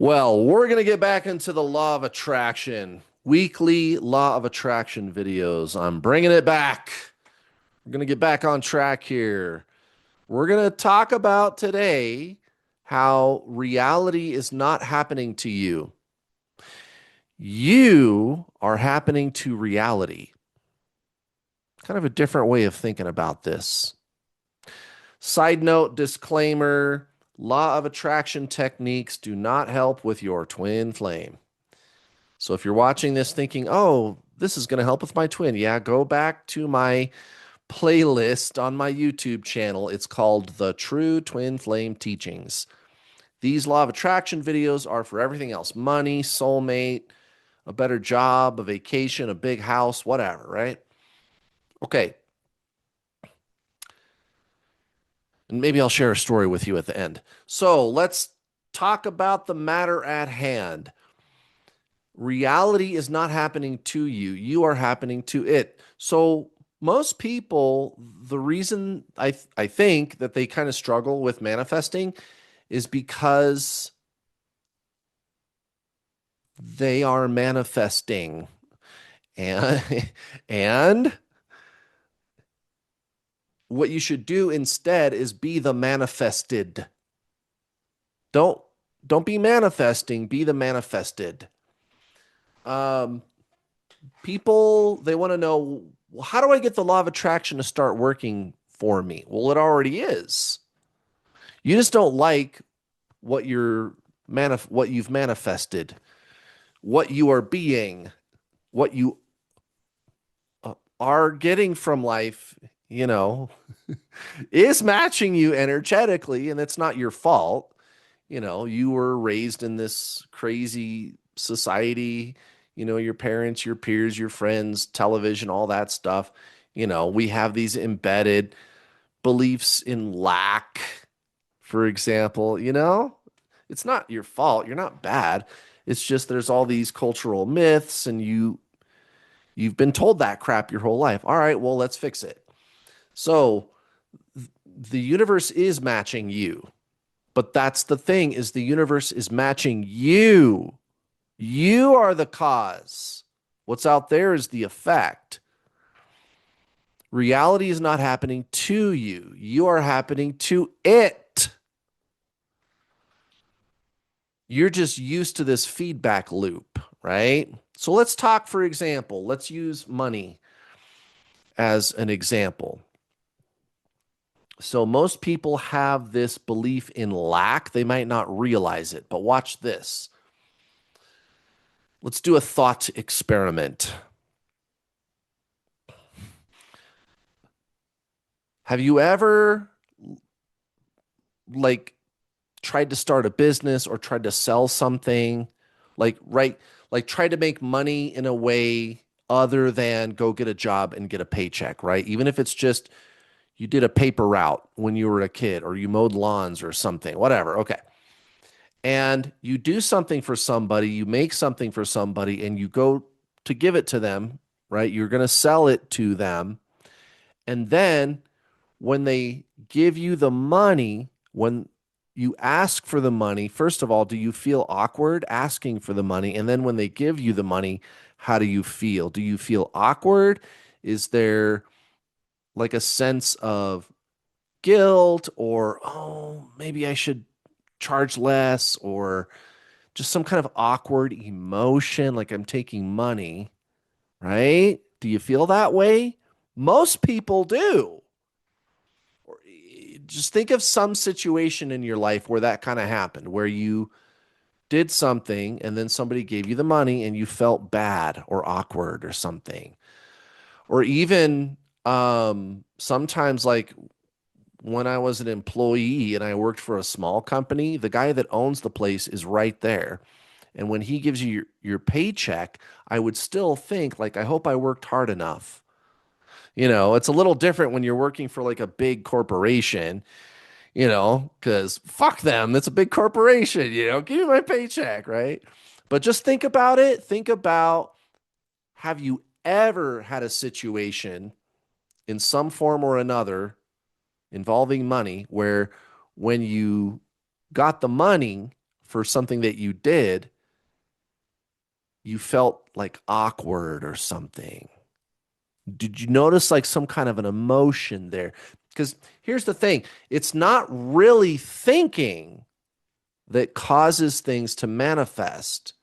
Well, we're going to get back into the law of attraction, weekly law of attraction videos. I'm bringing it back. We're going to get back on track here. We're going to talk about today how reality is not happening to you. You are happening to reality. Kind of a different way of thinking about this. Side note, disclaimer, law of attraction techniques do not help with your twin flame. So if you're watching this thinking, oh, this is going to help with my twin, yeah, go back to my playlist on my YouTube channel. It's called The True Twin Flame Teachings. These law of attraction videos are for everything else: money, soulmate, a better job, a vacation, a big house, whatever, right? Okay. And maybe I'll share a story with you at the end. So let's talk about the matter at hand. Reality is not happening to you, you are happening to it. So most people, the reason I think that they kind of struggle with manifesting is because they are manifesting. And and what you should do instead is be the manifested. Don't don't be manifesting, be the manifested. Um People, they want to know, well, how do I get the law of attraction to start working for me? Well, it already is. You just don't like what what you've manifested, what you are being, what you are getting from life, you know, is matching you energetically, and it's not your fault. You were raised in this crazy society, your parents, your peers, your friends, television, all that stuff. We have these embedded beliefs in lack, for example. It's not your fault. You're not bad. It's just there's all these cultural myths, and you've been told that crap your whole life. All right, well, let's fix it. So the universe is matching you. But that's the thing, is the universe is matching you. You are the cause. What's out there is the effect. Reality is not happening to you. You are happening to it. You're just used to this feedback loop, right? So let's talk, for example, let's use money as an example. So most people have this belief in lack. They might not realize it, but watch this. Let's do a thought experiment. Have you ever like tried to start a business or tried to sell something like right like try to make money in a way other than go get a job and get a paycheck, right? Even if it's just you did a paper route when you were a kid or you mowed lawns or something, whatever. Okay. And you do something for somebody, you make something for somebody and you go to give it to them, right? You're going to sell it to them. And then when they give you the money, when you ask for the money, first of all, do you feel awkward asking for the money? And then when they give you the money, how do you feel? Do you feel awkward? Is there like a sense of guilt or, oh, maybe I should charge less, or just some kind of awkward emotion like I'm taking money, right? Do you feel that way? Most people do. Just think of some situation in your life where that kind of happened, where you did something and then somebody gave you the money and you felt bad or awkward or something. Or even sometimes, like when I was an employee and I worked for a small company, the guy that owns the place is right there. And when he gives you your paycheck, I would still think, like, I hope I worked hard enough. It's a little different when you're working for like a big corporation, because fuck them. That's a big corporation, give me my paycheck, right? But just think about it. Think about, have you ever had a situation in some form or another involving money where when you got the money for something that you did, you felt like awkward or something. Did you notice like some kind of an emotion there? Because here's the thing, it's not really thinking that causes things to manifest.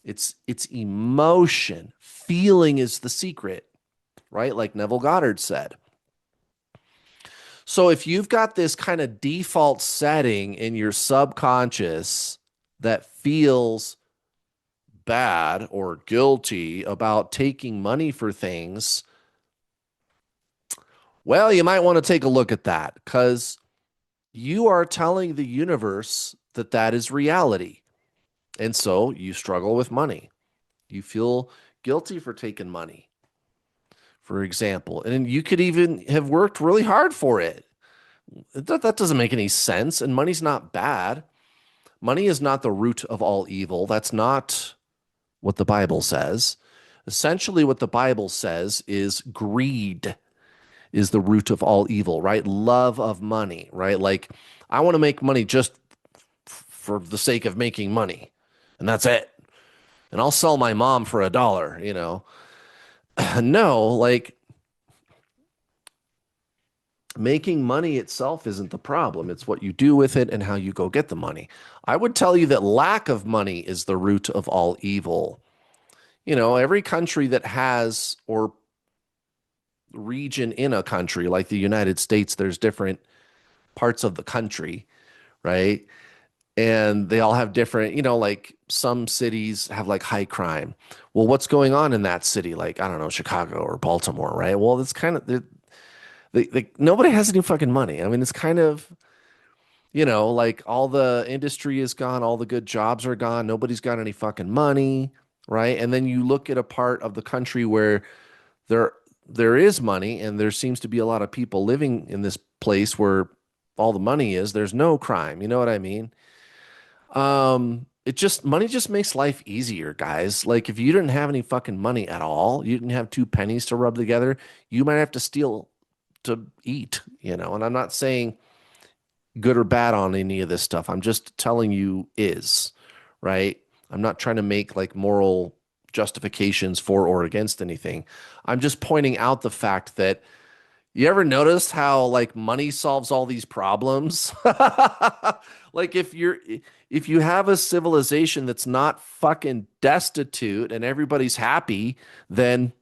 It's emotion. Feeling is the secret, right? Like Neville Goddard said. So if you've got this kind of default setting in your subconscious that feels bad or guilty about taking money for things, well, you might want to take a look at that because you are telling the universe that that is reality. And so you struggle with money. You feel guilty for taking money, for example. And you could even have worked really hard for it. That doesn't make any sense. And money's not bad. Money is not the root of all evil. That's not what the Bible says. Essentially, what the Bible says is greed is the root of all evil, right? Love of money, right? Like, I want to make money just for the sake of making money, and that's it. And I'll sell my mom for $1, you know? No, like, making money itself isn't the problem. It's what you do with it and how you go get the money. I would tell you that lack of money is the root of all evil. You know, every country that has, or region in a country, like the United States, there's different parts of the country, right? And they all have different, you know, like some cities have like high crime. Well, what's going on in that city? Like, I don't know, Chicago or Baltimore, right? Well, it's kind of, nobody has any fucking money. I mean, it's kind of, you know, like all the industry is gone, all the good jobs are gone, nobody's got any fucking money, right? And then you look at a part of the country where there there is money and there seems to be a lot of people living in this place where all the money is. There's no crime. You know what I mean? It just money just makes life easier, guys. Like if you didn't have any fucking money at all, you didn't have two pennies to rub together, you might have to steal to eat, you know. And I'm not saying good or bad on any of this stuff. I'm just telling you is, right? I'm not trying to make like moral justifications for or against anything. I'm just pointing out the fact that you ever noticed how like money solves all these problems? Like if you have a civilization that's not fucking destitute and everybody's happy, then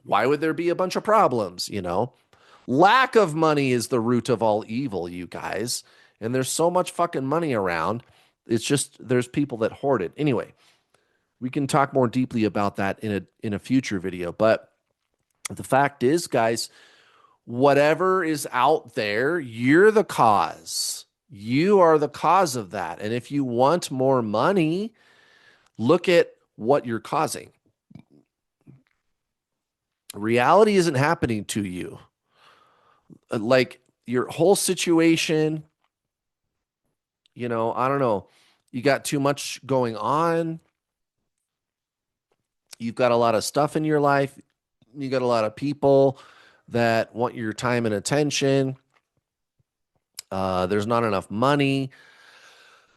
why would there be a bunch of problems, you know? Lack of money is the root of all evil, you guys. And there's so much fucking money around. It's just there's people that hoard it. Anyway, we can talk more deeply about that in a future video, but the fact is, guys, whatever is out there, you're the cause. You are the cause of that. And if you want more money, look at what you're causing. Reality isn't happening to you. Like your whole situation, you know, I don't know. You got too much going on. You've got a lot of stuff in your life. You got a lot of people that want your time and attention. There's not enough money.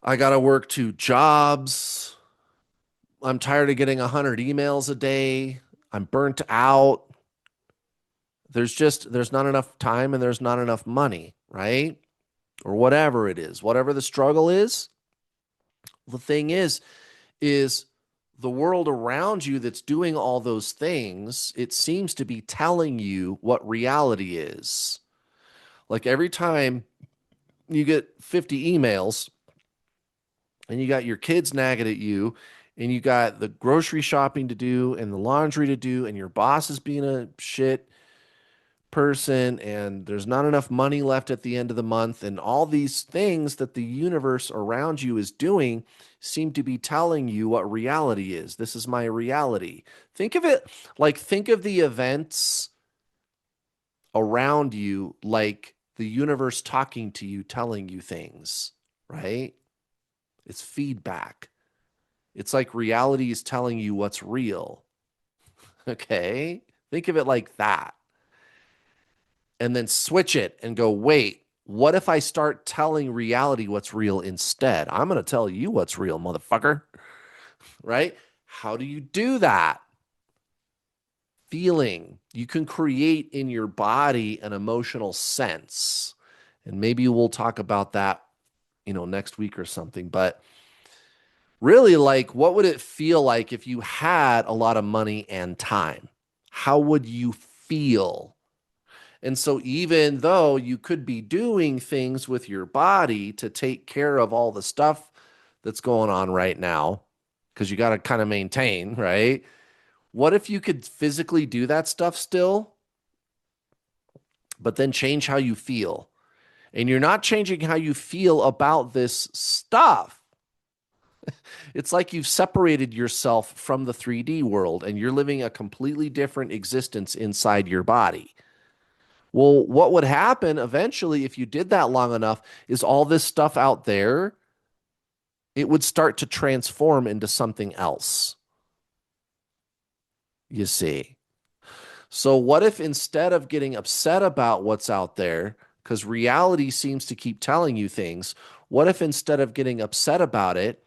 I got to work 2 jobs. I'm tired of getting 100 emails a day. I'm burnt out. There's not enough time and there's not enough money, right? Or whatever it is, whatever the struggle is. The thing is the world around you that's doing all those things, it seems to be telling you what reality is. Like every time you get 50 emails and you got your kids nagging at you and you got the grocery shopping to do and the laundry to do and your boss is being a shit person and there's not enough money left at the end of the month and all these things that the universe around you is doing seem to be telling you what reality is. This is my reality. Think of it like think of the events around you like the universe talking to you, telling you things, right? It's feedback. It's like reality is telling you what's real. Okay? Think of it like that. And then switch it and go, wait, What if I start telling reality what's real instead? I'm going to tell you what's real, motherfucker. Right? How do you do that? Feeling. You can create in your body an emotional sense. And maybe we'll talk about that, next week or something. But really, like, what would it feel like if you had a lot of money and time? How would you feel? And so, even though you could be doing things with your body to take care of all the stuff that's going on right now, because you got to kind of maintain, right? What if you could physically do that stuff still, but then change how you feel? And you're not changing how you feel about this stuff. It's like you've separated yourself from the 3D world and you're living a completely different existence inside your body. Well, what would happen eventually if you did that long enough is all this stuff out there, it would start to transform into something else, you see. So, what if instead of getting upset about what's out there, because reality seems to keep telling you things, what if instead of getting upset about it,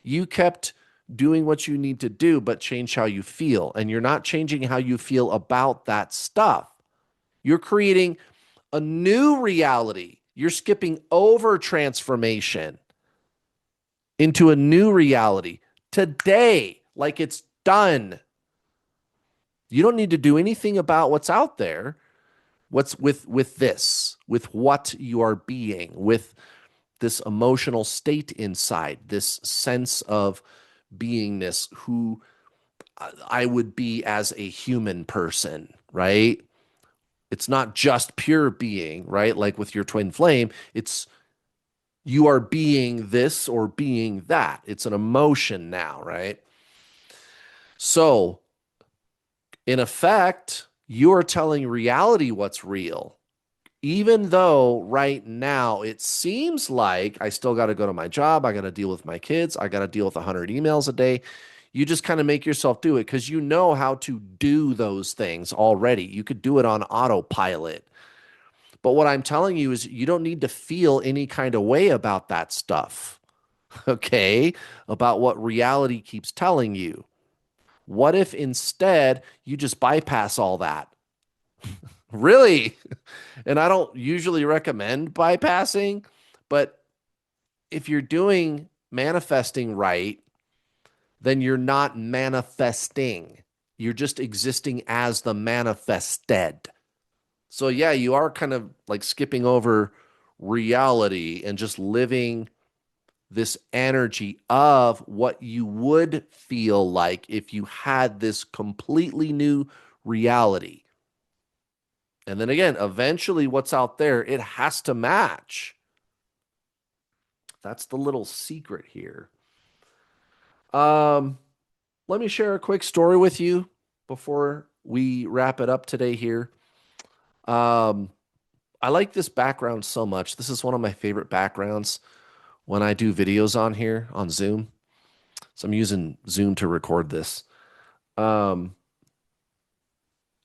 you kept doing what you need to do, but change how you feel? And you're not changing how you feel about that stuff. You're creating a new reality. You're skipping over transformation into a new reality today, like it's done. You don't need to do anything about what's out there. What's with what you are being, with this emotional state inside, this sense of beingness, who I would be as a human person, right? It's not just pure being, right? Like with your twin flame, it's you are being this or being that. It's an emotion now, right? So, in effect, you are telling reality what's real. Even though right now it seems like I still got to go to my job, I got to deal with my kids, I got to deal with 100 emails a day. You just kind of make yourself do it because you know how to do those things already. You could do it on autopilot. But what I'm telling you is you don't need to feel any kind of way about that stuff, okay? About what reality keeps telling you. What if instead you just bypass all that? Really? And I don't usually recommend bypassing, but if you're doing manifesting right, then you're not manifesting. You're just existing as the manifested. So, yeah, you are kind of like skipping over reality and just living this energy of what you would feel like if you had this completely new reality. And then again, eventually, what's out there, it has to match. That's the little secret here. Um, Let me share a quick story with you before we wrap it up today here. Um, I like this background so much. This is one of my favorite backgrounds when I do videos on here on Zoom. So I'm using Zoom to record this. Um,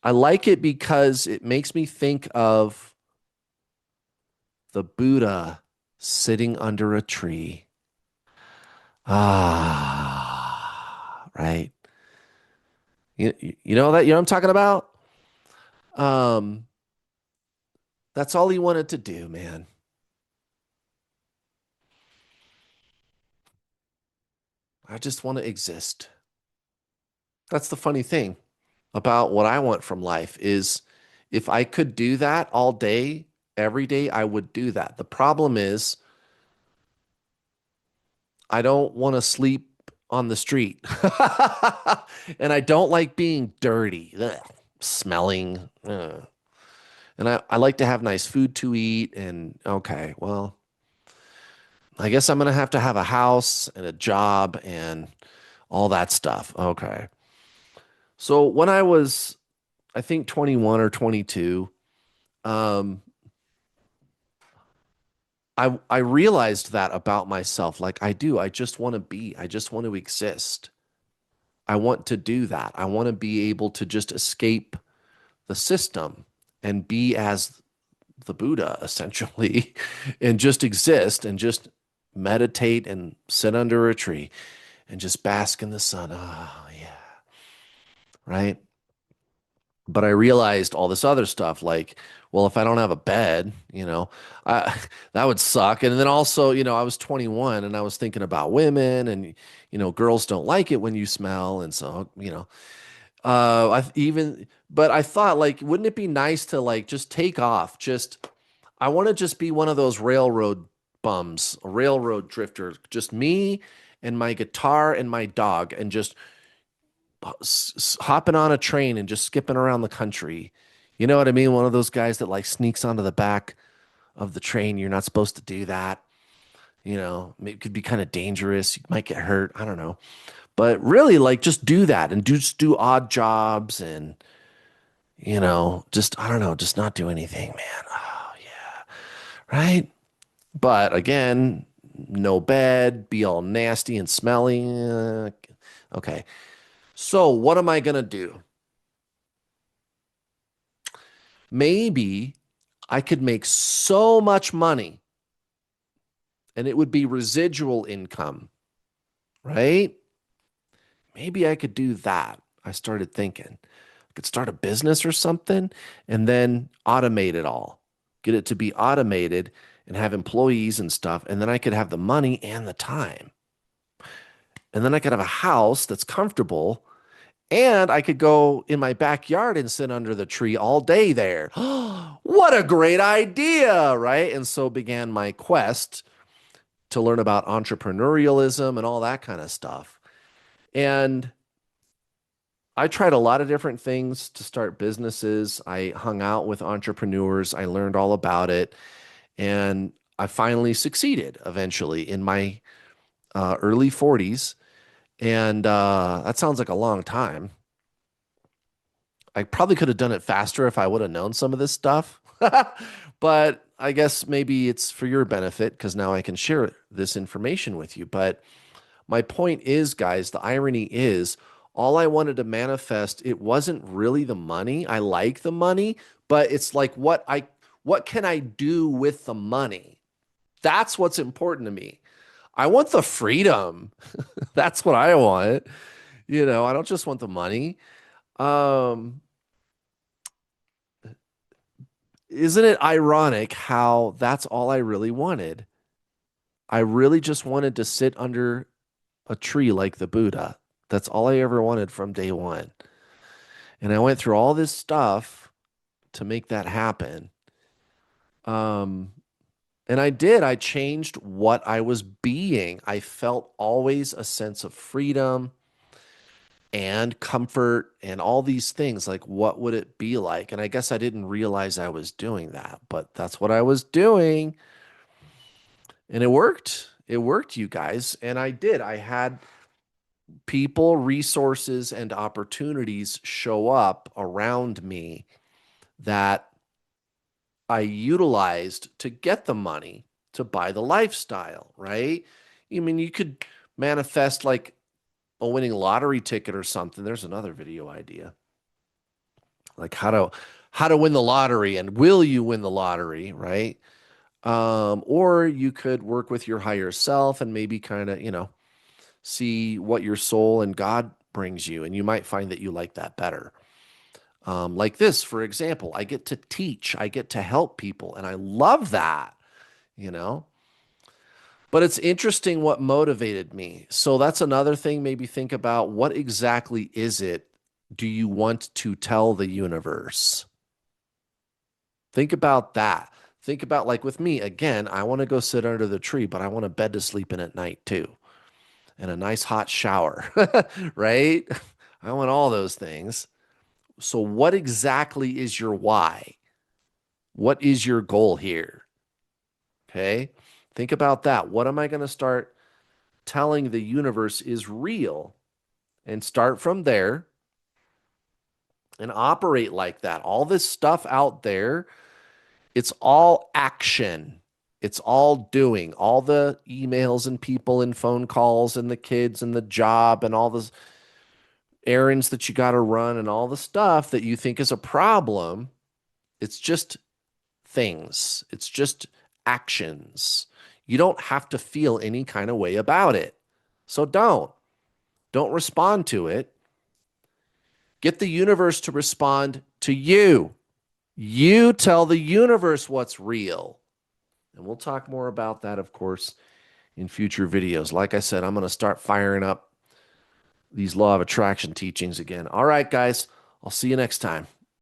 I like it because it makes me think of the Buddha sitting under a tree. Ah, right. You know that, you know what I'm talking about? Um, that's all he wanted to do, man. I just want to exist. That's the funny thing about what I want from life is if I could do that all day, every day, I would do that. The problem is I don't want to sleep on the street. And I don't like being dirty, ugh, smelling. Ugh. And I like to have nice food to eat. And okay, well, I guess I'm going to have a house and a job and all that stuff. Okay. So when I was, I think 21 or 22, um, I realized that about myself. Like I just want to be, I just want to exist. I want to do that. I want to be able to just escape the system and be as the Buddha essentially and just exist and just meditate and sit under a tree and just bask in the sun. Oh, yeah. Right. But I realized all this other stuff, like, well, if I don't have a bed, I, that would suck. And then also, I was 21 and I was thinking about women and, girls don't like it when you smell. And so, but I thought, like, wouldn't it be nice to, like, just take off? I want to just be one of those railroad bums, a railroad drifter, just me and my guitar and my dog, and just hopping on a train and just skipping around the country. You know what I mean? One of those guys that like sneaks onto the back of the train. You're not supposed to do that. It could be kind of dangerous. You might get hurt. I don't know. But really, like, just do that and just do odd jobs and, just, I don't know, just not do anything, man. Oh, yeah. Right. But again, no bed, be all nasty and smelly. Okay. So what am I going to do? Maybe I could make so much money and it would be residual income, right? Maybe I could do that. I started thinking I could start a business or something and then automate it all, get it to be automated and have employees and stuff. And then I could have the money and the time. And then I could have a house that's comfortable and I could go in my backyard and sit under the tree all day there. What a great idea, right? And so began my quest to learn about entrepreneurialism and all that kind of stuff. And I tried a lot of different things to start businesses. I hung out with entrepreneurs. I learned all about it. And I finally succeeded eventually in my early 40s. And that sounds like a long time. I probably could have done it faster if I would have known some of this stuff. But I guess maybe it's for your benefit because now I can share this information with you. But my point is, guys, the irony is all I wanted to manifest, it wasn't really the money. I like the money, but it's like what can I do with the money? That's what's important to me. I want the freedom. That's what I want. I don't just want the money. Um, isn't it ironic how that's all I really wanted? I really just wanted to sit under a tree like the Buddha. That's all I ever wanted from day one. And I went through all this stuff to make that happen. Um, and I did. I changed what I was being. I felt always a sense of freedom and comfort and all these things. Like, what would it be like? And I guess I didn't realize I was doing that, but that's what I was doing. And it worked. It worked, you guys. And I did. I had people, resources, and opportunities show up around me that I utilized to get the money to buy the lifestyle, right? I mean, you could manifest like a winning lottery ticket or something. There's another video idea. Like how to win the lottery and will you win the lottery, right? Or you could work with your higher self and maybe kind of, see what your soul and God brings you. And you might find that you like that better. Like this, for example, I get to teach, I get to help people, and I love that, you know. But it's interesting what motivated me. So that's another thing, maybe think about what exactly is it do you want to tell the universe? Think about that. Think about, like, with me, again, I want to go sit under the tree, but I want a bed to sleep in at night too, and a nice hot shower, right? I want all those things. So, what exactly is your why? What is your goal here? Okay. Think about that. What am I going to start telling the universe is real? And start from there and operate like that. All this stuff out there, it's all action. It's all doing. All the emails and people and phone calls and the kids and the job and all the errands that you got to run and all the stuff that you think is a problem. It's just things. It's just actions. You don't have to feel any kind of way about it. So don't respond to it. Get the universe to respond to you. You tell the universe what's real. And we'll talk more about that, of course, in future videos. Like I said, I'm going to start firing up these law of attraction teachings again. All right, guys, I'll see you next time.